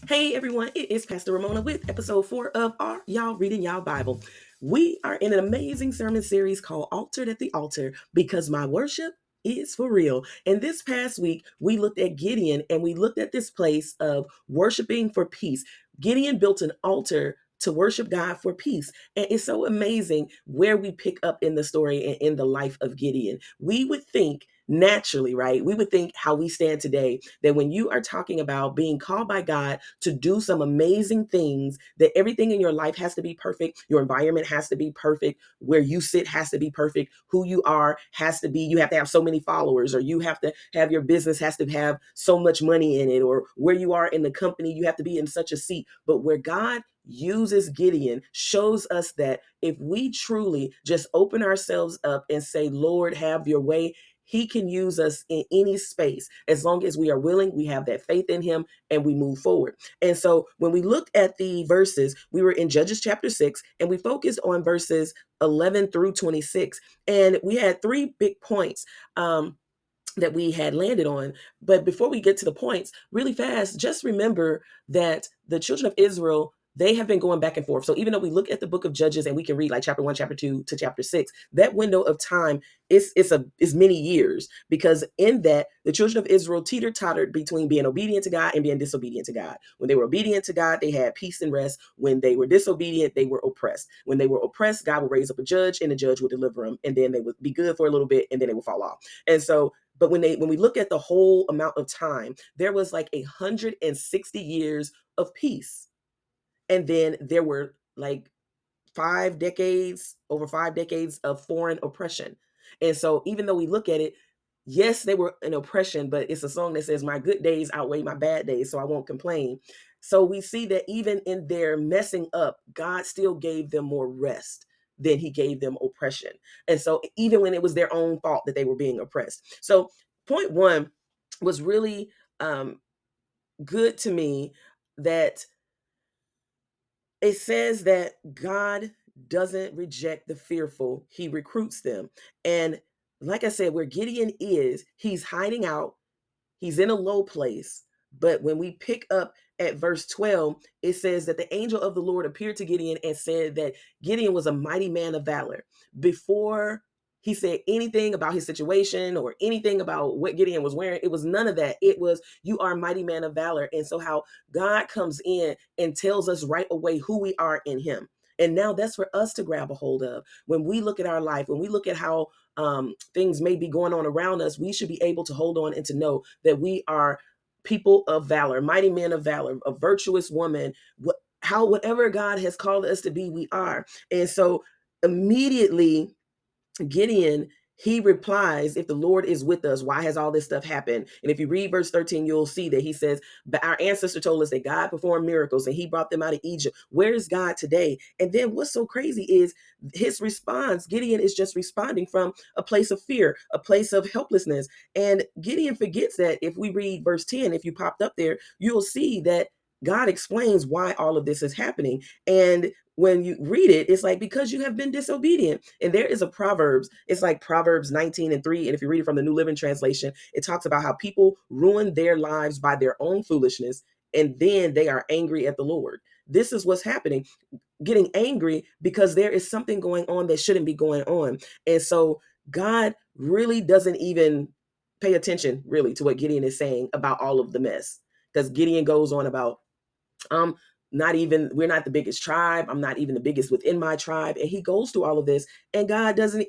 Hey everyone, it is Pastor Ramona with episode 4 of Are Y'all Reading Y'all Bible? We are in an amazing sermon series called Altered at the Altar because my worship is for real. And this past week, we looked at Gideon and we looked at this place of worshiping for peace. Gideon built an altar to worship God for peace. And it's so amazing where we pick up in the story and in the life of Gideon. We would think naturally, right? We would think how we stand today that when you are talking about being called by God to do some amazing things, that everything in your life has to be perfect, your environment has to be perfect, where you sit has to be perfect, who you are has to be, you have to have so many followers, or you have to have your business has to have so much money in it, or where you are in the company, you have to be in such a seat. But where God uses Gideon shows us that if we truly just open ourselves up and say, Lord, have your way, he can use us in any space as long as we are willing, we have that faith in him, and we move forward. And so when we looked at the verses, we were in Judges chapter 6, and we focused on verses 11 through 26. And we had three big points. That we had landed on. But before we get to the points, really fast, just remember that the children of Israel, they have been going back and forth. So even though we look at the book of Judges and we can read like chapter 1, chapter 2 to chapter 6, that window of time is many years, because in that the children of Israel teeter-tottered between being obedient to God and being disobedient to God. When they were obedient to God, they had peace and rest. When they were disobedient, they were oppressed. When they were oppressed, God would raise up a judge, and the judge would deliver them, and then they would be good for a little bit, and then they would fall off. And so but when we look at the whole amount of time, there was like 160 years of peace. And then there were like 5 decades, over 5 decades of foreign oppression. And so even though we look at it, yes, they were an oppression, but it's a song that says, my good days outweigh my bad days, so I won't complain. So we see that even in their messing up, God still gave them more rest than he gave them oppression. And so even when it was their own fault that they were being oppressed. So point one was really good to me, that it says that God doesn't reject the fearful, he recruits them. And like I said, where Gideon is, he's hiding out, he's in a low place. But when we pick up at verse 12, it says that the angel of the Lord appeared to Gideon and said that Gideon was a mighty man of valor. Before he said anything about his situation or anything about what Gideon was wearing, it was none of that. It was, you are a mighty man of valor. And so how God comes in and tells us right away who we are in him. And now that's for us to grab a hold of. When we look at our life, when we look at how things may be going on around us, we should be able to hold on and to know that we are people of valor, mighty men of valor, a virtuous woman. Whatever God has called us to be, we are. And so immediately Gideon, he replies, if the Lord is with us, why has all this stuff happened? And if you read verse 13, you'll see that he says, but our ancestor told us that God performed miracles and he brought them out of Egypt. Where is God today? And then what's so crazy is his response. Gideon is just responding from a place of fear, a place of helplessness. And Gideon forgets that if we read verse 10, if you popped up there, you'll see that God explains why all of this is happening. And when you read it, it's like, because you have been disobedient. And there is a Proverbs, it's like Proverbs 19:3. And if you read it from the New Living Translation, it talks about how people ruin their lives by their own foolishness, and then they are angry at the Lord. This is what's happening, getting angry because there is something going on that shouldn't be going on. And so God really doesn't even pay attention really to what Gideon is saying about all of the mess. Because Gideon goes on about, um, we're not the biggest tribe. I'm not even the biggest within my tribe. And he goes through all of this, and God doesn't,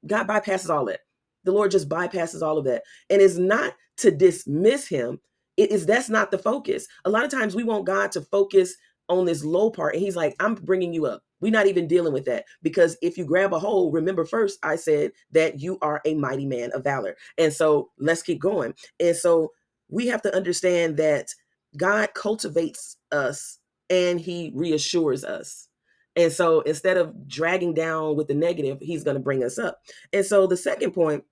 God bypasses all that. The Lord just bypasses all of that. And it's not to dismiss him. That's not the focus. A lot of times we want God to focus on this low part. And he's like, I'm bringing you up. We're not even dealing with that, because if you grab a hold, remember first I said that you are a mighty man of valor. And so let's keep going. And so we have to understand that God cultivates us and he reassures us. And so instead of dragging down with the negative, he's going to bring us up. And so the second point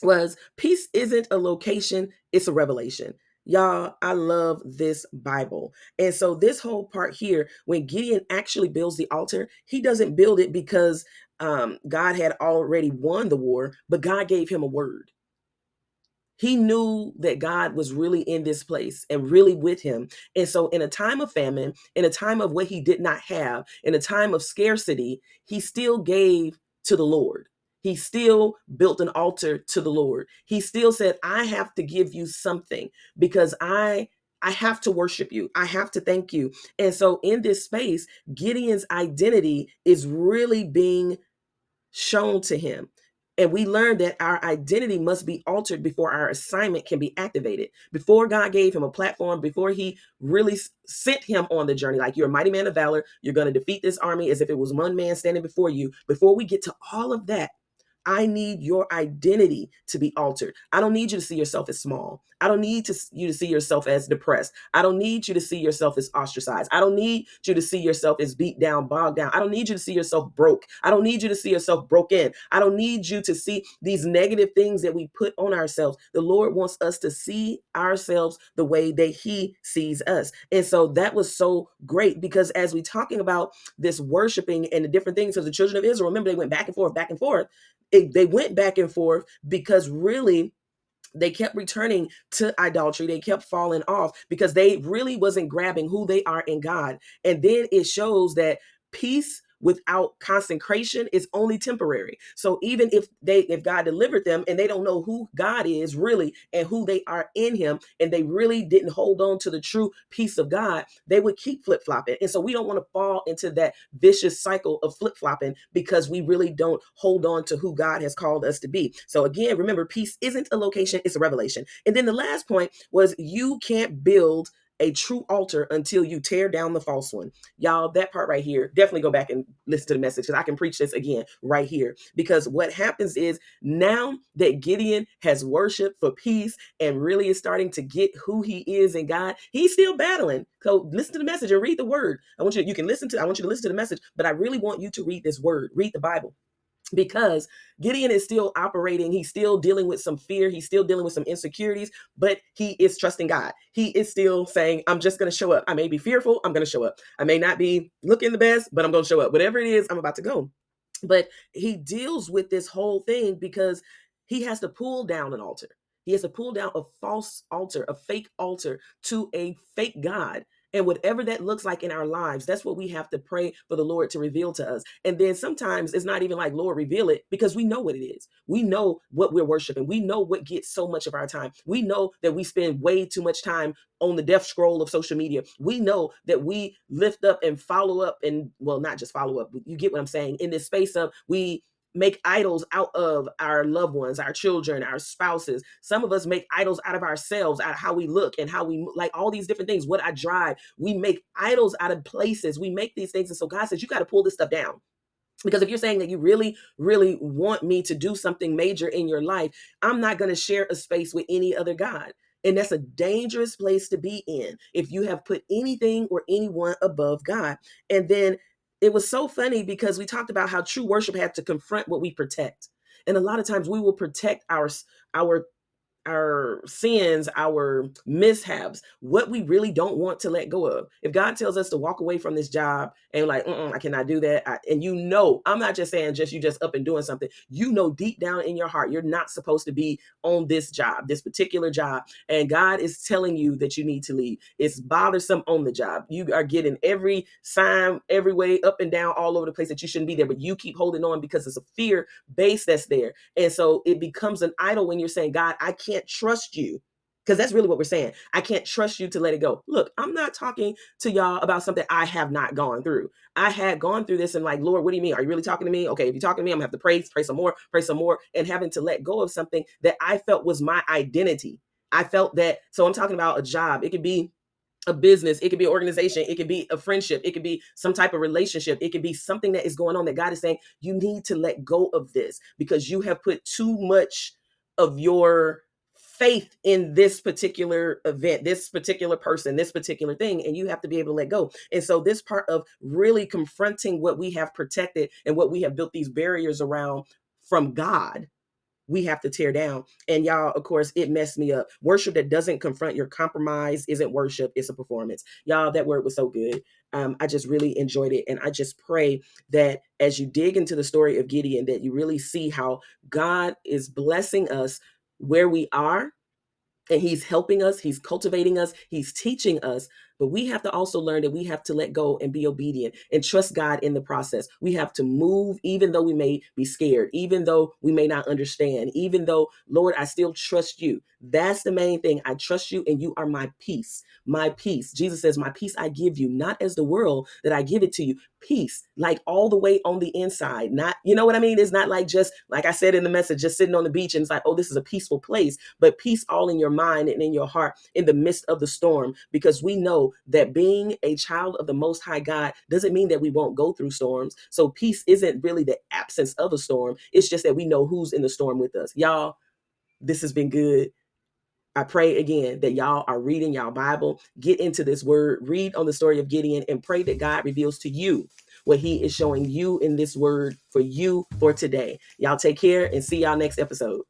was, peace isn't a location, it's a revelation. Y'all, I love this Bible. And so this whole part here, when Gideon actually builds the altar, he doesn't build it because God had already won the war, but God gave him a word. He knew that God was really in this place and really with him. And so, in a time of famine, in a time of what he did not have, in a time of scarcity, he still gave to the Lord. He still built an altar to the Lord. He still said, I have to give you something because I have to worship you. I have to thank you. And so, in this space, Gideon's identity is really being shown to him. And we learned that our identity must be altered before our assignment can be activated. Before God gave him a platform, before he really sent him on the journey, like you're a mighty man of valor, you're going to defeat this army as if it was one man standing before you. Before we get to all of that, I need your identity to be altered. I don't need you to see yourself as small. I don't need you to see yourself as depressed. I don't need you to see yourself as ostracized. I don't need you to see yourself as beat down, bogged down. I don't need you to see yourself broke. I don't need you to see yourself broken. I don't need you to see these negative things that we put on ourselves. The Lord wants us to see ourselves the way that he sees us. And so that was so great because as we talking about this worshiping and the different things of the children of Israel, remember they went back and forth, back and forth. They went back and forth because really they kept returning to idolatry. They kept falling off because they really wasn't grabbing who they are in God. And then it shows that peace without consecration is only temporary. So even if God delivered them and they don't know who God is really and who they are in him, and they really didn't hold on to the true peace of God, they would keep flip-flopping. And so we don't want to fall into that vicious cycle of flip-flopping because we really don't hold on to who God has called us to be. So again, remember, peace isn't a location, it's a revelation. And then the last point was you can't build a true altar until you tear down the false one. Y'all, that part right here, definitely go back and listen to the message because I can preach this again right here. Because what happens is now that Gideon has worshiped for peace and really is starting to get who he is in God, he's still battling. So listen to the message and read the word. I want you to listen to the message, but I really want you to read this word, read the Bible. Because Gideon is still operating, he's still dealing with some fear, he's still dealing with some insecurities, but he is trusting God. He is still saying, I'm just going to show up. I may be fearful, I'm going to show up. I may not be looking the best, but I'm going to show up. Whatever it is, I'm about to go. But he deals with this whole thing because he has to pull down an altar. He has to pull down a false altar, a fake altar to a fake God. And whatever that looks like in our lives, that's what we have to pray for the Lord to reveal to us. And then sometimes it's not even like, Lord, reveal it, because we know what it is. We know what we're worshiping. We know what gets so much of our time. We know that we spend way too much time on the death scroll of social media. We know that we lift up and follow up and, well, not just follow up. You get what I'm saying? In this space of we make idols out of our loved ones, our children, our spouses. Some of us make idols out of ourselves, out of how we look and how we like all these different things. What I drive, we make idols out of places. We make these things. And so God says, you got to pull this stuff down. Because if you're saying that you really, really want me to do something major in your life, I'm not going to share a space with any other God. And that's a dangerous place to be in if you have put anything or anyone above God. And then it was so funny because we talked about how true worship had to confront what we protect. And a lot of times we will protect our sins, our mishaps, what we really don't want to let go of. If God tells us to walk away from this job and like, I cannot do that. And you know, I'm not just saying you just up and doing something. You know, deep down in your heart, you're not supposed to be on this job, this particular job. And God is telling you that you need to leave. It's bothersome on the job. You are getting every sign, every way up and down all over the place that you shouldn't be there, but you keep holding on because it's a fear base that's there. And so it becomes an idol when you're saying, God, I can't trust you. Because that's really what we're saying. I can't trust you to let it go. Look, I'm not talking to y'all about something I have not gone through. I had gone through this and like, Lord, what do you mean? Are you really talking to me? Okay, if you're talking to me, I'm gonna have to pray some more, and having to let go of something that I felt was my identity. I felt that, so I'm talking about a job. It could be a business, it could be an organization, it could be a friendship, it could be some type of relationship, it could be something that is going on that God is saying, you need to let go of this because you have put too much of your faith in this particular event, this particular person, this particular thing, and you have to be able to let go. And so this part of really confronting what we have protected and what we have built these barriers around from God, we have to tear down. And y'all, of course, it messed me up. Worship that doesn't confront your compromise isn't worship, it's a performance. Y'all, that word was so good. I just really enjoyed it. And I just pray that as you dig into the story of Gideon, that you really see how God is blessing us where we are and he's helping us, he's cultivating us, he's teaching us. But we have to also learn that we have to let go and be obedient and trust God in the process. We have to move, even though we may be scared, even though we may not understand, even though, Lord, I still trust you. That's the main thing. I trust you, and you are my peace. My peace. Jesus says, my peace I give you, not as the world that I give it to you. Peace, like all the way on the inside. Not, you know what I mean? It's not like, just like I said in the message, just sitting on the beach and it's like, oh, this is a peaceful place, but peace all in your mind and in your heart in the midst of the storm, because we know that being a child of the Most High God doesn't mean that we won't go through storms. So peace isn't really the absence of a storm. It's just that we know who's in the storm with us. Y'all, this has been good. I pray again that y'all are reading y'all Bible, get into this word, read on the story of Gideon, and pray that God reveals to you what he is showing you in this word for you for today. Y'all take care and see y'all next episode.